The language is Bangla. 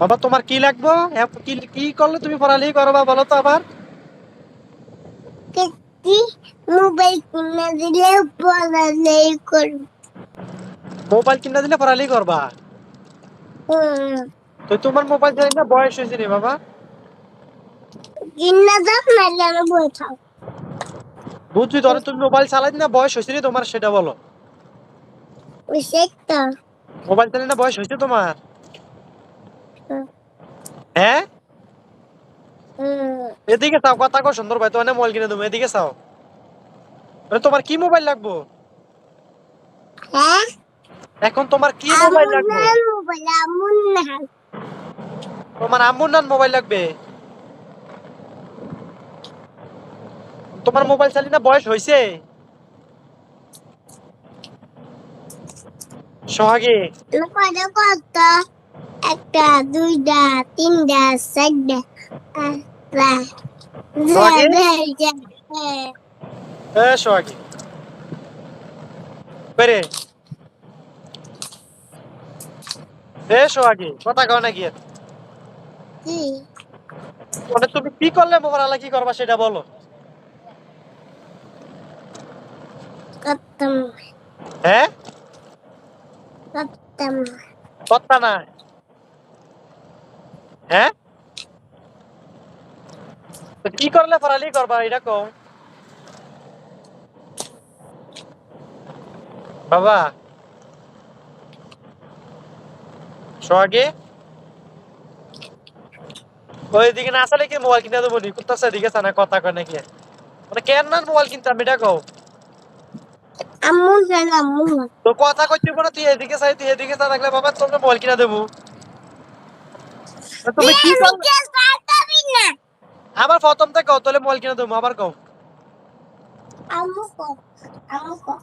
বাবা তোমার কি লাগবো? কি কি করলে তুমি পড়ালেখা করবা বলো তো আবার? কি মোবাইল কিনে দিলে পড়ালেখা করব। মোবাইল কিনা দিলে পড়ালেখা করবা? তো তোমার মোবাইল চালাই না বয়স হয়েছে রে বাবা? কিনে দাও নাহলে আমি বই খাও। বুঝছি ধরো তুমি মোবাইল চালাই না বয়স হয়েছে রে তোমার সেটা বলো। বুঝছে তো? মোবাইল চালাই না বয়স হয়েছে তোমার? হুম, হ্যাঁ হুম। এদিকে চাও কথা কো সুন্দর ভাই, তোমার মোবাইল কিনে দেবো, এদিকে চাও। তোমার কি মোবাইল লাগবো হ্যাঁ, এখন? তোমার কি মোবাইল আমুর লাগবো? নাম মোবাইল আমুর নাম। তোমার আম্মুর নাম মোবাইল লাগবে? তোমার মোবাইল চালি না বয়স হয়েছে? সোহাগী কত কত? একটা, দুইটা, তিনটা, চারটা, পাঁচটা, সোহাগী ছয়টা। সোহাগী বেরে সোহাগী কথা কও নাকি? কি? মানে তুমি কি করলে মোবাইল কি করবা সেটা বলো। করতাম, হ্যাঁ করতাম। কথা না? হ্যাঁ তো কি করলে পড়ালেখা করবা এটা কও বাবা। সোহাগী ওইদিকে না আসলে কি মোবাইল কিনে দেবো নি? কোথাও সেদিকে না কথা কয় নাকি? মানে কেন না মোবাইল কিনতাম এটা কও। আম্মু জান আম্মু। তো কথা কইতে পারো, তুই এদিকে চাই তুই এদিকে চা থাকলে বাবা তোর মোবাইল কিনা দেবো। তুমি কি করলে মিজাজ বার করবি না। আবার প্রথম থেকে কও তাহলে মোবাইল কিনা দেবো আবার কও। আম্মু কো, আম্মু কো।